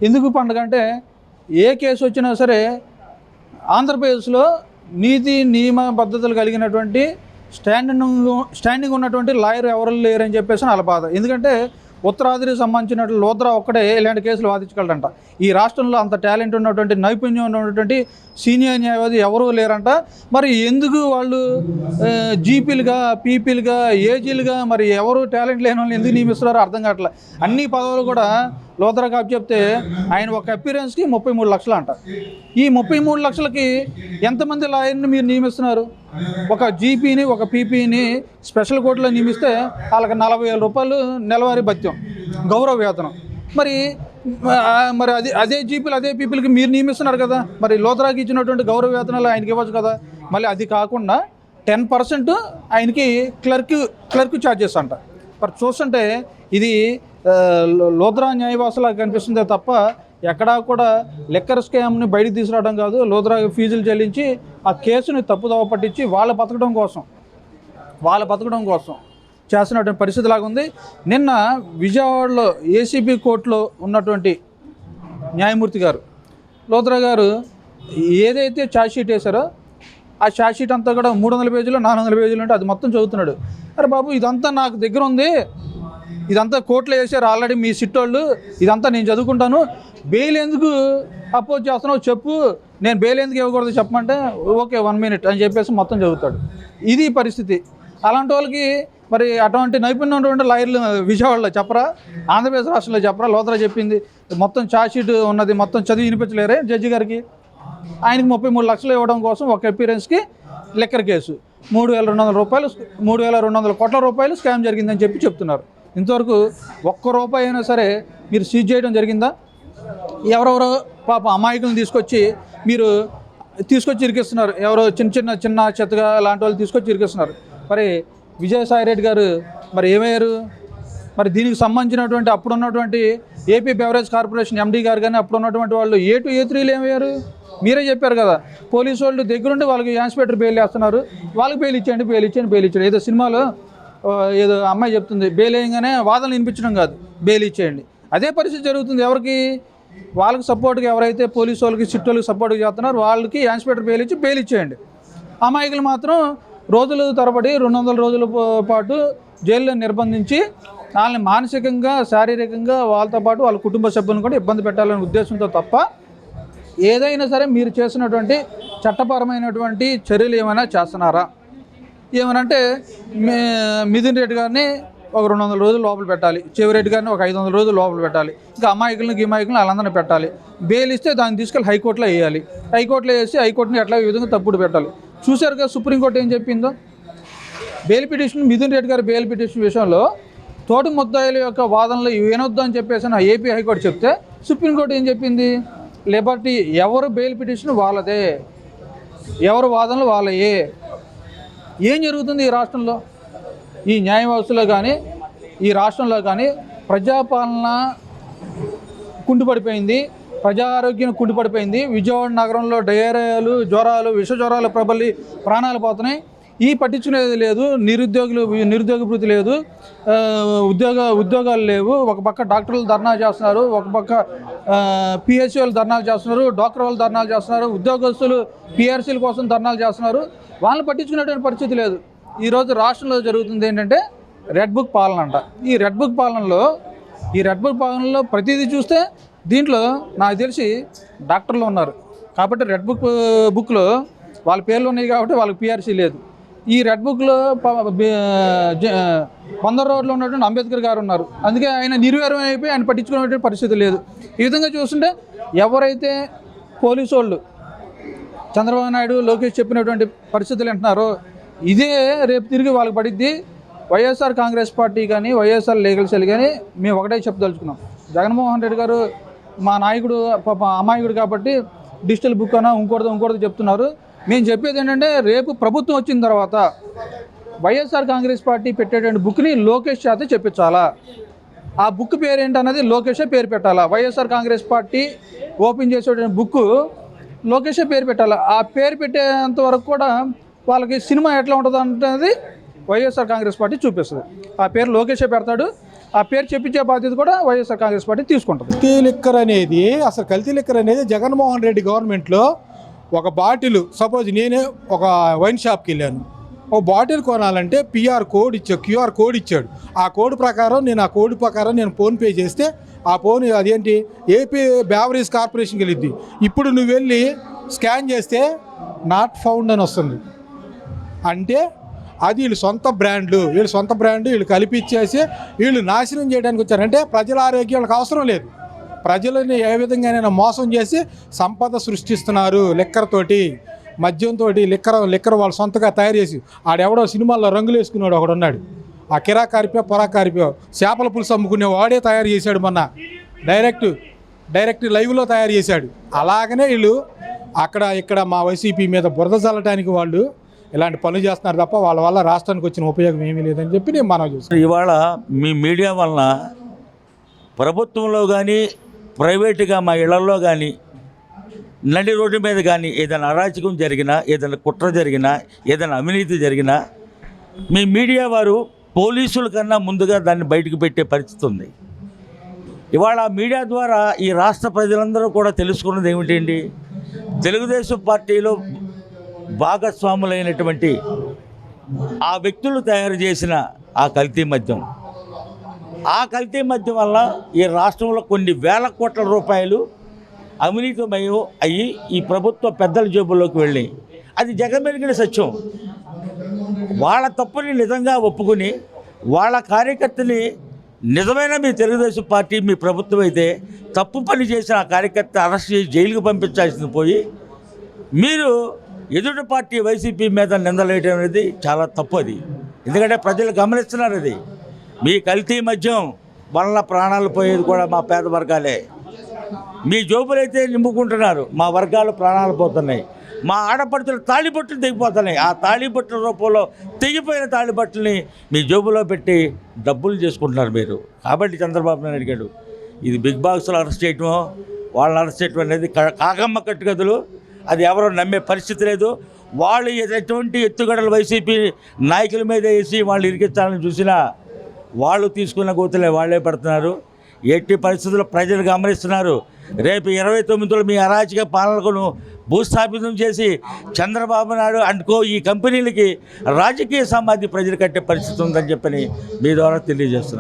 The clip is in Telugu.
ఎందుకు పండగ అంటే ఏ కేసు వచ్చినా సరే ఆంధ్రప్రదేశ్లో నీతి నియమ పద్ధతులు కలిగినటువంటి స్టాండింగ్ ఉన్నటువంటి లాయర్ ఎవరు లేరని చెప్పేసి వాళ్ళ బాధ. ఎందుకంటే ఉత్తరాదికి సంబంధించినటువంటి లోద్రా ఒక్కడే ఇలాంటి కేసులు వాదించగలడంట. ఈ రాష్ట్రంలో అంత టాలెంట్ ఉన్నటువంటి నైపుణ్యం ఉన్నటువంటి సీనియర్ న్యాయవాది ఎవరూ లేరంట. మరి ఎందుకు వాళ్ళు జీపీలుగా పీపీలుగా ఏజీలుగా మరి ఎవరు టాలెంట్ లేని వాళ్ళు ఎందుకు నియమిస్తున్నారో అర్థం కావట్లేదు. అన్ని పదవులు కూడా లోద్రా కాపు చెప్తే ఆయన ఒక అపీరెన్స్కి 33 లక్షలు అంట. ఈ 33 లక్షలకి ఎంతమంది లాయర్ని మీరు నియమిస్తున్నారు? ఒక జీపీని ఒక పీపీని స్పెషల్ కోర్టులో నియమిస్తే వాళ్ళకి 40,000 రూపాయలు నెలవారీ భత్యం గౌరవ వేతనం. మరి అదే జీపీలు అదే పీపీలకి మీరు నియమిస్తున్నారు కదా, మరి లోద్రాకి ఇచ్చినటువంటి గౌరవ వేతనాలు ఆయనకి ఇవ్వచ్చు కదా. మళ్ళీ అది కాకుండా 10% ఆయనకి క్లర్క్ ఛార్జెస్ అంట. మరి చూస్తుంటే ఇది లోద్రా న్యాయవాసులా కనిపిస్తుందే తప్ప ఎక్కడా కూడా లెక్కర్ స్కామ్ని బయటకు తీసుకురావడం కాదు. లోద్రా ఫీజులు చెల్లించి ఆ కేసుని తప్పుదోవ పట్టించి వాళ్ళు బతకడం కోసం చేస్తున్నటువంటి పరిస్థితి లాగుంది. నిన్న విజయవాడలో ఏసీబీ కోర్టులో ఉన్నటువంటి న్యాయమూర్తి గారు లోద్రా గారు ఏదైతే ఛార్జ్షీట్ వేశారో ఆ ఛార్జ్షీట్ అంతా కూడా 300 పేజీలు 400 పేజీలు ఉంటే అది మొత్తం చదువుతున్నాడు. అరే బాబు, ఇదంతా నాకు దగ్గర ఉంది, ఇదంతా కోర్టులో వేసారు ఆల్రెడీ మీ సిట్టోళ్ళు, ఇదంతా నేను చదువుకుంటాను, బెయిల్ ఎందుకు అపోజ్ చేస్తున్నావు చెప్పు, నేను బెయిల్ ఎందుకు ఇవ్వకూడదు చెప్పమంటే ఓకే 1 మినిట్ అని చెప్పేసి మొత్తం చదువుతాడు. ఇది పరిస్థితి. అలాంటి వాళ్ళకి మరి అటువంటి నైపుణ్యం ఉన్నటువంటి లాయర్లు విజయవాడలో చెప్పరా, ఆంధ్రప్రదేశ్ రాష్ట్రంలో చెప్పరా? లోద్రా చెప్పింది మొత్తం ఛార్జ్షీట్ ఉన్నది మొత్తం చదివి వినిపించలేరే జడ్జి గారికి. ఆయనకి 33 లక్షలు ఇవ్వడం కోసం ఒక అపీరెన్స్కి లెక్కర్ కేసు 3,200 కోట్ల రూపాయలు స్కామ్ జరిగిందని చెప్తున్నారు. ఇంతవరకు ఒక్క రూపాయి అయినా సరే మీరు సీజ్ చేయడం జరిగిందా? ఎవరెవరో పాప అమాయకులను తీసుకొచ్చి ఇరికిస్తున్నారు. ఎవరో చిన్న చెత్తగా లాంటి వాళ్ళు తీసుకొచ్చి ఇరికిస్తున్నారు. మరి విజయసాయి రెడ్డి గారు మరి ఏమయ్యారు? మరి దీనికి సంబంధించినటువంటి అప్పుడున్నటువంటి ఏపీ బెవరేజ్ కార్పొరేషన్ ఎండీ గారు కానీ అప్పుడున్నటువంటి వాళ్ళు A2 A3లు ఏమయ్యారు? మీరే చెప్పారు కదా, పోలీసు వాళ్ళు దగ్గరుండి వాళ్ళకి ఇన్స్పెక్టర్ బెయిల్ వేస్తున్నారు, వాళ్ళకి బెయిల్ ఇచ్చేయండి. ఏదో సినిమాలో ఏదో అమ్మాయి చెప్తుంది, బెయిల్ వేయగానే వాదనలు వినిపించడం కాదు, బెయిల్ ఇచ్చేయండి. అదే పరిస్థితి జరుగుతుంది. ఎవరికి? వాళ్ళకి సపోర్ట్గా ఎవరైతే పోలీసు వాళ్ళకి సిట్టోళ్ళకి సపోర్ట్గా చేస్తున్నారో వాళ్ళకి ఇన్స్పెక్టర్ బెయిల్ ఇచ్చేయండి. అమాయకులు మాత్రం రోజుల తరబడి 200 రోజుల పాటు జైల్లో నిర్బంధించి వాళ్ళని మానసికంగా శారీరకంగా వాళ్ళతో పాటు వాళ్ళ కుటుంబ సభ్యులను కూడా ఇబ్బంది పెట్టాలనే ఉద్దేశంతో తప్ప ఏదైనా సరే మీరు చేసినటువంటి చట్టపరమైనటువంటి చర్యలు ఏమైనా చేస్తున్నారా? ఏమనంటే మిథున్ రెడ్డి గారిని ఒక 200 రోజులు లోపల పెట్టాలి, చెవిరెడ్డి గారిని ఒక 500 రోజులు లోపల పెట్టాలి, ఇంకా అమాయకులను వాళ్ళందరినీ పెట్టాలి. బెయిల్ ఇస్తే దాన్ని తీసుకెళ్ళి హైకోర్టులో వేయాలి, హైకోర్టులో వేసి హైకోర్టుని ఎట్లా ఈ విధంగా తప్పుడు పెట్టాలి. చూశారు కదా సుప్రీంకోర్టు ఏం చెప్పిందో. బెయిల్ పిటిషన్ మిథున్ రెడ్డి గారి బెయిల్ పిటిషన్ విషయంలో తోటి ముద్దాయిల యొక్క వాదనలు వినొద్దు అని చెప్పేసి నా ఏపీ హైకోర్టు చెప్తే సుప్రీంకోర్టు ఏం చెప్పింది? లిబర్టీ, ఎవరు బెయిల్ పిటిషన్ వాళ్ళదే, ఎవరు వాదనలు వాళ్ళయే. ఏం జరుగుతుంది ఈ రాష్ట్రంలో? ఈ న్యాయ వ్యవస్థలో కానీ ఈ రాష్ట్రంలో కానీ ప్రజాపాలన కుంటుపడిపోయింది, ప్రజా ఆరోగ్యం కుంటుపడిపోయింది. విజయవాడ నగరంలో డయేరియాలు, జ్వరాలు, విష జ్వరాలు ప్రబలి ప్రాణాలు పోతున్నాయి. ఈ పట్టించుకునేది లేదు. నిరుద్యోగ భృతి లేదు, ఉద్యోగాలు లేవు. ఒక పక్క డాక్టర్లు ధర్నా చేస్తున్నారు, ఒక పక్క పిహెచ్ఓలు ధర్నాలు చేస్తున్నారు, డాక్టర్ వాళ్ళు ధర్నాలు చేస్తున్నారు, ఉద్యోగస్తులు పిఆర్సీల కోసం ధర్నాలు చేస్తున్నారు. వాళ్ళని పట్టించుకునేటువంటి పరిస్థితి లేదు. ఈరోజు రాష్ట్రంలో జరుగుతుంది ఏంటంటే రెడ్ బుక్ పాలన అంట. ఈ రెడ్ బుక్ పాలనలో ప్రతిదీ చూస్తే దీంట్లో నాకు తెలిసి డాక్టర్లు ఉన్నారు కాబట్టి రెడ్ బుక్లో వాళ్ళ పేర్లు ఉన్నాయి కాబట్టి వాళ్ళకి పిఆర్సీ లేదు. ఈ రెడ్ బుక్లో బందర్ రోడ్లో ఉన్నటువంటి అంబేద్కర్ గారు ఉన్నారు, అందుకే ఆయన నిర్వీర్యం అయిపోయి ఆయన పట్టించుకునేటువంటి పరిస్థితి లేదు. ఈ విధంగా చూస్తుంటే ఎవరైతే పోలీసు వాళ్ళు చంద్రబాబు నాయుడు లోకేష్ చెప్పినటువంటి పరిస్థితులు అంటున్నారో ఇదే రేపు తిరిగి వాళ్ళకి పడిద్ది. వైఎస్ఆర్ కాంగ్రెస్ పార్టీ కానీ వైఎస్ఆర్ లీగల్ సెల్ కానీ మేము ఒకటే చెప్పదలుచుకున్నాం. జగన్మోహన్ రెడ్డి గారు మా నాయకుడు పాప అమాయకుడు కాబట్టి డిజిటల్ బుక్ అన్నా ఇంకోటిదో చెప్తున్నారు. మేము చెప్పేది ఏంటంటే రేపు ప్రభుత్వం వచ్చిన తర్వాత వైఎస్ఆర్ కాంగ్రెస్ పార్టీ పెట్టేటువంటి బుక్ని లోకేష్ చేత చెప్పించాలా. ఆ బుక్ పేరు ఏంటన్నది లోకేషే పేరు పెట్టాలా. వైఎస్ఆర్ కాంగ్రెస్ పార్టీ ఓపెన్ చేసేటువంటి బుక్ లోకేషే పేరు పెట్టాలా. ఆ పేరు పెట్టేంత వరకు కూడా వాళ్ళకి సినిమా ఎట్లా ఉంటుంది అనేది వైఎస్ఆర్ కాంగ్రెస్ పార్టీ చూపిస్తుంది. ఆ పేరు లోకేషే పెడతాడు. ఆ పేరు చెప్పించే బాధ్యత కూడా వైఎస్ఆర్ కాంగ్రెస్ పార్టీ తీసుకుంటుంది. కల్తీ లిక్కర్ అనేది అసలు కల్తీ లిక్కర్ అనేది జగన్మోహన్ రెడ్డి గవర్నమెంట్లో ఒక బాటిల్, సపోజ్ నేనే ఒక వైన్ షాప్కి వెళ్ళాను, ఒక బాటిల్ కొనాలంటే క్యూఆర్ కోడ్ ఇచ్చాడు. ఆ కోడ్ ప్రకారం నేను ఫోన్పే చేస్తే ఆ ఫోన్ అదేంటి ఏపీ బేవరేజ్ కార్పొరేషన్కి వెళ్ళిద్ది. ఇప్పుడు నువ్వు వెళ్ళి స్కాన్ చేస్తే నాట్ ఫౌండ్ అని వస్తుంది. అంటే అది వీళ్ళు సొంత బ్రాండ్లు వీళ్ళు కలిపిచ్చేసి వీళ్ళు నాశనం చేయడానికి వచ్చారు. అంటే ప్రజల ఆరోగ్యం వాళ్ళకి అవసరం లేదు. ప్రజలని ఏ విధంగానైనా మోసం చేసి సంపద సృష్టిస్తున్నారు. లిక్కర్తోటి, మద్యంతో, లిక్కర్ వాళ్ళు సొంతగా తయారు చేసి, ఆడెవడో సినిమాల్లో రంగులు వేసుకున్నాడు ఒకడు ఉన్నాడు, ఆ పొరాకారిపో చేపల పులుసు అమ్ముకునే వాడే తయారు చేశాడు. మొన్న డైరెక్ట్ లైవ్లో తయారు చేశాడు. అలాగనే వీళ్ళు ఇక్కడ మా వైసీపీ మీద బురద చల్లటానికి వాళ్ళు ఇలాంటి పనులు చేస్తున్నారు తప్ప వాళ్ళ వల్ల రాష్ట్రానికి వచ్చిన ఉపయోగం ఏమీ లేదని చెప్పి నేను మనవి చేస్తాను. ఇవాళ మీ మీడియా వలన ప్రభుత్వంలో కానీ ప్రైవేటుగా మా ఇళ్లలో కానీ నడి రోడ్డు మీద కానీ ఏదైనా అరాచకం జరిగినా, ఏదైనా కుట్ర జరిగినా, ఏదైనా అవినీతి జరిగినా మీ మీడియా వారు పోలీసుల కన్నా ముందుగా దాన్ని బయటకు పెట్టే పరిస్థితి ఉంది. ఇవాళ మీడియా ద్వారా ఈ రాష్ట్ర ప్రజలందరూ కూడా తెలుసుకున్నది ఏమిటండి, తెలుగుదేశం పార్టీలో భాగస్వాములైనటువంటి ఆ వ్యక్తులు తయారు చేసిన ఆ కల్తీ మద్యం వల్ల ఈ రాష్ట్రంలో కొన్ని వేల కోట్ల రూపాయలు అవినీతిమయం అయ్యి ఈ ప్రభుత్వ పెద్దల జేబుల్లోకి వెళ్ళి, అది జగమెరిగిన సత్యం. వాళ్ళ తప్పుని నిజంగా ఒప్పుకుని వాళ్ళ కార్యకర్తని నిజమైన మీ తెలుగుదేశం పార్టీ మీ ప్రభుత్వం అయితే తప్పు పని చేసిన ఆ కార్యకర్త అరెస్ట్ చేసి జైలుకు పంపించాల్సింది పోయి మీరు ఎదుటి పార్టీ వైసీపీ మీద నిందలేయడం అనేది చాలా తప్పు. అది ఎందుకంటే ప్రజలు గమనిస్తున్నారు. అది మీ కల్తీ మద్యం వలన ప్రాణాలు పోయేది కూడా మా పేద వర్గాలే. మీ జోబులైతే నింపుకుంటున్నారు, మా వర్గాలు ప్రాణాలు పోతున్నాయి. మా ఆడపడుతులు తాళిబొట్టులు తెగిపోతున్నాయి. ఆ తాళిబొట్టుల రూపంలో తెగిపోయిన తాళిబొట్టుల్ని మీ జోబులో పెట్టి డబ్బులు చేసుకుంటున్నారు మీరు. కాబట్టి చంద్రబాబు నాయుడు అడిగాడు, ఇది బిగ్ బాక్స్లో అరెస్ట్ చేయటమో వాళ్ళని అరెస్ట్ చేయటం అనేది కాకమ్మ కట్టుకథలు. అది ఎవరో నమ్మే పరిస్థితి లేదు. వాళ్ళు ఎటువంటి ఎత్తుగడలు వైసీపీ నాయకుల మీద వేసి వాళ్ళు ఇరికించాలని చూసినా వాళ్ళు తీసుకున్న గోతులే వాళ్ళే పడుతున్నారు. ఎట్టి పరిస్థితుల్లో ప్రజలు గమనిస్తున్నారు. రేపు 29లో మీ అరాచక పాలనను భూస్థాపితం చేసి చంద్రబాబు నాయుడు అంటుకో ఈ కంపెనీలకి రాజకీయ సమాధి ప్రజలు కట్టే పరిస్థితి ఉందని చెప్పని మీ ద్వారా తెలియజేస్తున్నారు.